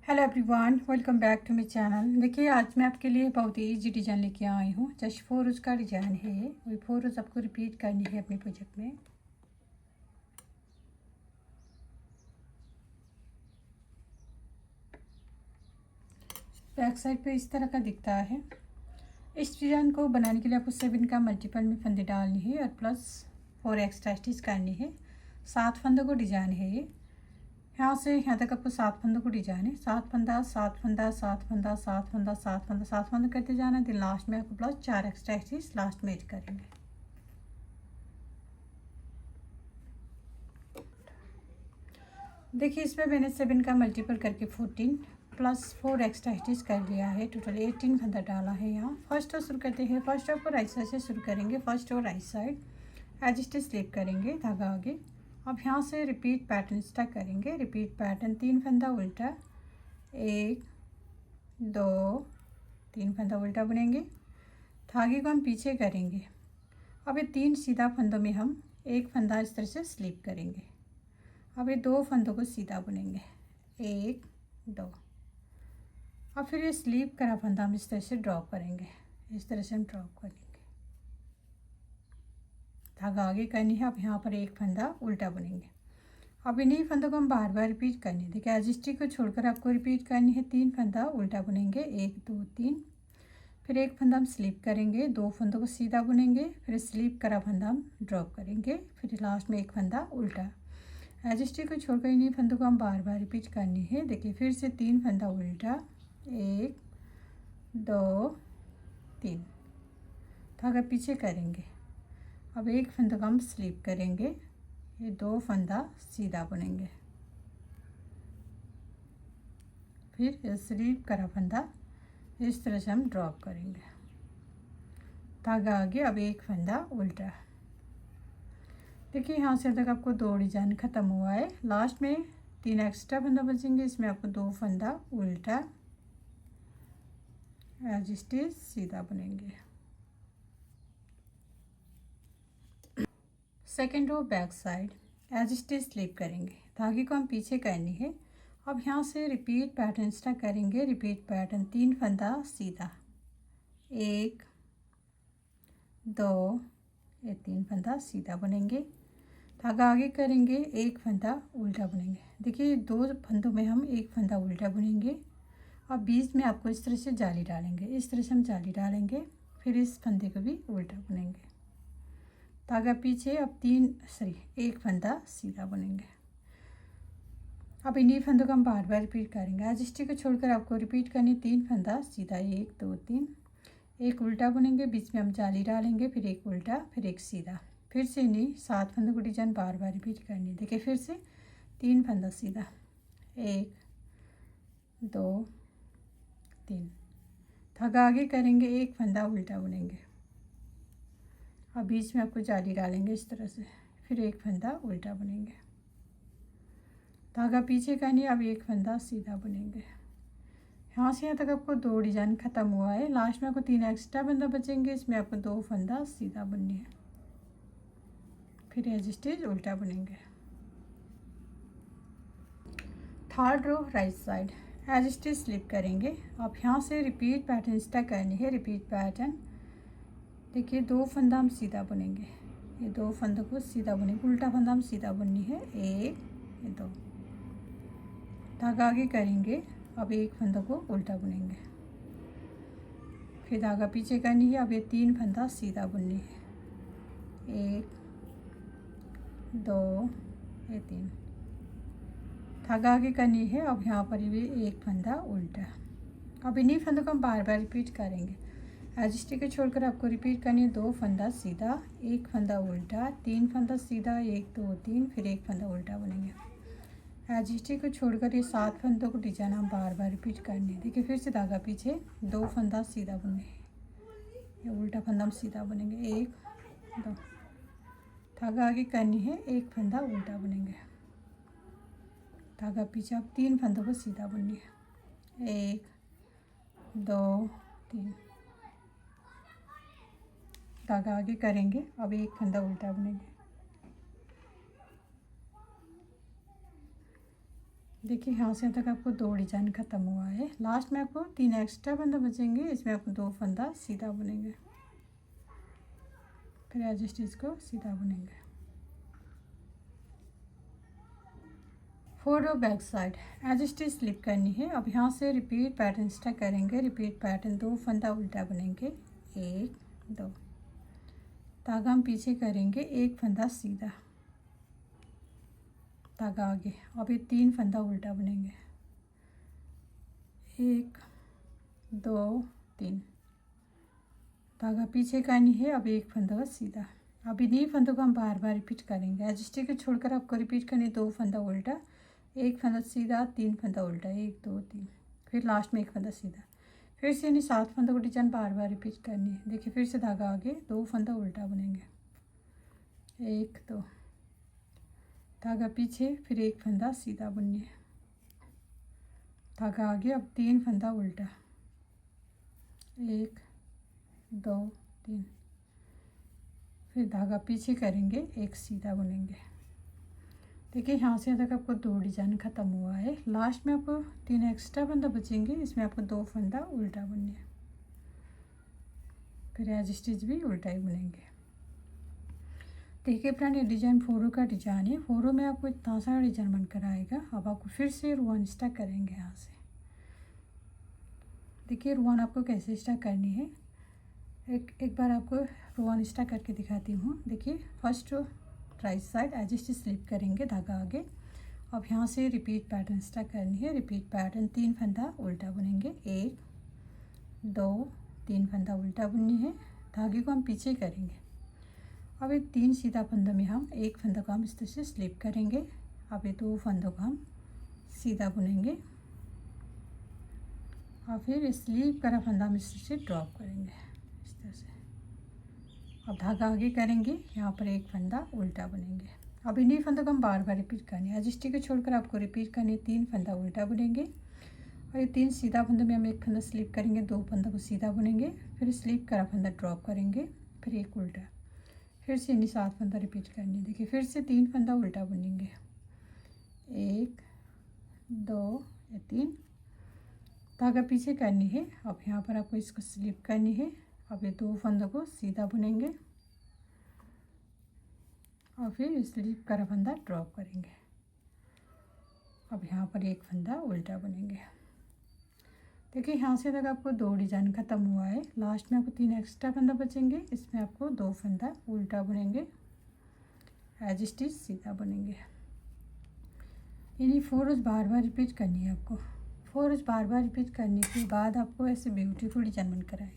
Hello everyone, welcome back to my channel. देखिए, आज मैं आपके लिए बहुत ही इजी डिज़ाइन लेके आई हूँ। जस्ट 4 रोज़ का डिज़ाइन है ये। वही 4 रोज़ आपको रिपीट करनी है अपने प्रोजेक्ट में। बैक साइड पे इस तरह का दिखता है। इस डिज़ाइन को बनाने के लिए आपको 7 का मल्टीपल में फंदे डालनी है और प्लस 4 एक्स्ट्रा स्टिच करनी है। 7 फंदों को डिज़ाइन है ये। यहाँ से यहाँ तक आपको 7 फंदों को डिजाइन है। 7 फंदा 7 फंदा 7 फंदा 7 फंदा 7 फंदा 7 फंदा करते जाना। फिर लास्ट में आपको प्लस 4 एक्स्ट्रा स्टिच लास्ट में ऐड करेंगे। देखिए, इसमें मैंने 7 का मल्टीपल करके 14 प्लस 4 एक्स्ट्रा स्टिच कर लिया है। टोटल 18 फंदा डाला है। यहाँ फर्स्ट और शुरू करते हैं। फर्स्ट और राइट साइड से शुरू करेंगे। फर्स्ट और right side edge stitch slip करेंगे धागा आगे। अब यहाँ से रिपीट पैटर्न स्टार्ट करेंगे। रिपीट पैटर्न 3 फंदा उल्टा, 1 2 3 फंदा उल्टा बुनेंगे। धागे को हम पीछे करेंगे। अब ये 3 सीधा फंदों में हम एक फंदा इस तरह से स्लिप करेंगे। अब ये 2 फंदों को सीधा बुनेंगे, 1 2। अब फिर ये स्लिप करा फंदा हम इस तरह से ड्रॉप करेंगे। इस तरह से हम ड्रॉप करेंगे। धागा आगे करनी है। अब यहाँ पर एक फंदा उल्टा बुनेंगे। अब इन्हीं फंदों को हम बार बार रिपीट करनी है। देखिए, एज स्टिच को छोड़कर आपको रिपीट करनी है। 3 फंदा उल्टा बुनेंगे, 1 2 3। फिर एक फंदा हम स्लिप करेंगे, 2 फंदों को सीधा बुनेंगे। फिर स्लिप करा फंदा हम ड्रॉप करेंगे। फिर लास्ट में एक फंदा उल्टा। एज स्टिच को छोड़कर इन्हीं फंदों को हम बार बार रिपीट करनी है। देखिए, फिर से 3 फंदा उल्टा, 1 2 3। धागा पीछे करेंगे। अब एक फंदा को हम स्लिप करेंगे, ये 2 फंदा सीधा बुनेंगे। फिर स्लिप करा फंदा इस तरह से हम ड्रॉप करेंगे। धागा आगे। अब एक फंदा उल्टा। देखिए, यहाँ से तक आपको 2 डिजाइन ख़त्म हुआ है। लास्ट में 3 एक्स्ट्रा फंदा बचेंगे। इसमें आपको 2 फंदा उल्टा एज स्टिच सीधा बुनेंगे। Second row back side edge stitch slip करेंगे। धागे को हम पीछे करनी है। अब यहाँ से रिपीट पैटर्न स्टार्ट करेंगे। रिपीट पैटर्न 3 फंदा सीधा, 1 2 ये 3 फंदा सीधा बुनेंगे। धागा आगे करेंगे, एक फंदा उल्टा बुनेंगे। देखिए, 2 फंदों में हम एक फंदा उल्टा बुनेंगे। अब बीच में आपको इस तरह से जाली डालेंगे। इस तरह से हम जाली डालेंगे। फिर इस फंदे को भी उल्टा बुनेंगे। धागा पीछे। अब एक फंदा सीधा बुनेंगे। अब इन्हीं फंदों को हम बार बार रिपीट करेंगे। एज स्टिच को छोड़कर आपको रिपीट करनी। 3 फंदा सीधा, 1 2 3। एक उल्टा बुनेंगे, बीच में हम जाली डालेंगे। फिर एक उल्टा, फिर एक सीधा। फिर से इन्हीं 7 फंदों को डिजाइन बार बार रिपीट करनी है। देखिए, फिर से 3 फंदा सीधा, 1 2 3। धागा आगे करेंगे, एक फंदा उल्टा बुनेंगे। अब बीच में आपको जाली डालेंगे इस तरह से। फिर एक फंदा उल्टा बुनेंगे। धागा पीछे करनी। अब एक फंदा सीधा बुनेंगे। यहाँ से यहाँ तक आपको 2 डिजाइन ख़त्म हुआ है। लास्ट में आपको 3 एक्स्ट्रा फंदा बचेंगे। इसमें आपको 2 फंदा सीधा बुननी है। फिर एज स्टिच उल्टा बुनेंगे। Third row right side edge stitch slip करेंगे। अब यहाँ से रिपीट पैटर्न स्टार्ट करनी है। रिपीट पैटर्न देखिए, 2 फंदा हम सीधा बुनेंगे। ये 2 फंदों को सीधा बुनेंगे। उल्टा फंदा हम सीधा बुननी है, 1 2। धागा आगे करेंगे। अब एक फंदों को उल्टा बुनेंगे। फिर धागा पीछे करनी है। अब ये 3 फंदा सीधा बुननी है, 1 2 ये 3। धागा आगे करनी है। अब यहाँ पर भी एक फंदा उल्टा। अब इन्हीं फंदों को हम बार बार रिपीट करेंगे। एज स्टिच को छोड़कर आपको रिपीट करनी है। 2 फंदा सीधा, एक फंदा उल्टा, 3 फंदा सीधा, 1 2 3। फिर एक फंदा उल्टा बुनेंगे। एज स्टिच को छोड़कर ये 7 फंदों को डिजाइन हम बार बार रिपीट करनी है। देखिए, फिर से धागा पीछे, 2 फंदा सीधा बुनने हैं। ये उल्टा फंदा हम सीधा बुनेंगे, 1 2। धागा आगे करनी है, एक फंदा उल्टा बुनेंगे। धागा पीछे। अब 3 फंदों को सीधा बुननी है, 1 2 3। धागा आगे करेंगे। अब एक फंदा उल्टा बुनेंगे। देखिए यहाँ से तक आपको 2 डिजाइन ख़त्म हुआ है। लास्ट में आपको 3 एक्स्ट्रा फंदा बचेंगे, इसमें आपको 2 फंदा सीधा बुनेंगे, फिर एज स्टिच को सीधा बुनेंगे। 4 row back side edge stitch slip करनी है। अब यहाँ से रिपीट पैटर्न स्टार्ट करेंगे। रिपीट पैटर्न 2 फंदा उल्टा बुनेंगे, 1 2, धागा हम पीछे करेंगे, 1 फंदा सीधा, धागा आगे। अब ये 3 फंदा उल्टा बुनेंगे, 1 2 3, धागा पीछे करनी है। अब 1 फंदा सीधा। अब इन्हीं फंदों को हम बार बार रिपीट करेंगे। एज स्टिच को छोड़कर आपको रिपीट करनी, 2 फंदा उल्टा, 1 फंदा सीधा, 3 फंदा उल्टा, 1 2 3, फिर लास्ट में 1 फंदा सीधा। फिर से यानी 7 फंदों को डिजाइन बार बार रिपीट करनी है। देखिए फिर से धागा आगे, 2 फंदा उल्टा बुनेंगे, 1 2, धागा पीछे, फिर 1 फंदा सीधा बुननी है, धागा आगे। अब 3 फंदा उल्टा, 1 2 3, फिर धागा पीछे करेंगे, 1 सीधा बुनेंगे। देखिए यहाँ से तक आपको 2 डिजाइन ख़त्म हुआ है। लास्ट में आपको 3 एक्स्ट्रा फंदा बचेंगे, इसमें आपको 2 फंदा उल्टा बुननी है, फिर एज स्टिच भी उल्टा ही बुनेंगे। देखिए फ्रेंड, ये डिजाइन 4 रो का डिजाइन है। 4 रो में आपको इतना सारा डिजाइन बनकर आएगा। अब आपको फिर से रुआन स्टार्ट करेंगे यहाँ से। देखिए रुआन आपको कैसे स्टार्ट करनी है, एक बार आपको रुआन स्टार्ट करके दिखाती हूँ। देखिए first right side edge stitch slip करेंगे, धागा आगे। अब यहाँ से रिपीट पैटर्न स्टार्ट करनी है। रिपीट पैटर्न 3 फंदा उल्टा बुनेंगे, 1 2 3 फंदा उल्टा बुननी है, धागे को हम पीछे करेंगे। अब ये 3 सीधा फंदों में हम 1 फंदा को हम इस तरह से स्लिप करेंगे। अब ये 2 फंदों को हम सीधा बुनेंगे और फिर स्लिप करा फंदा हम इस तरह से ड्रॉप करेंगे, इस तरह से। अब धागा आगे करेंगे, यहाँ पर 1 फंदा उल्टा बुनेंगे। अब इन्हीं फंदों को हम बार बार रिपीट करनी है। एज स्टिच को छोड़कर आपको रिपीट करनी है। 3 फंदा उल्टा बुनेंगे और ये 3 सीधा फंदों में हम 1 फंदा स्लिप करेंगे, 2 फंदों को सीधा बुनेंगे, फिर स्लिप करा फंदा ड्रॉप करेंगे, फिर 1 उल्टा, फिर से इन्हीं 7 फंदा रिपीट करनी है। देखिए फिर से 3 फंदा उल्टा बुनेंगे, 1 2 या 3, धागा पीछे करनी है। अब यहाँ पर आपको इसको स्लिप करनी है। अब ये 2 फंदों को सीधा बुनेंगे और फिर स्लिप करा फंदा ड्रॉप करेंगे। अब यहाँ पर 1 फंदा उल्टा बुनेंगे। देखिए यहाँ से तक आपको 2 डिजाइन ख़त्म हुआ है। लास्ट में आपको 3 एक्स्ट्रा फंदा बचेंगे, इसमें आपको 2 फंदा उल्टा बुनेंगे, एज स्टिच सीधा बुनेंगे। यानी 4 रोज बार बार रिपीट करनी है आपको। 4 रोज बार बार रिपीट करने के बाद आपको ऐसे ब्यूटीफुल डिजाइन बनकर आएगा।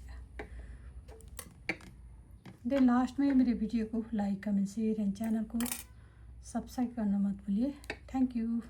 देन लास्ट में मेरे वीडियो को like comment share and channel को सब्सक्राइब करना मत भूलिए। Thank you.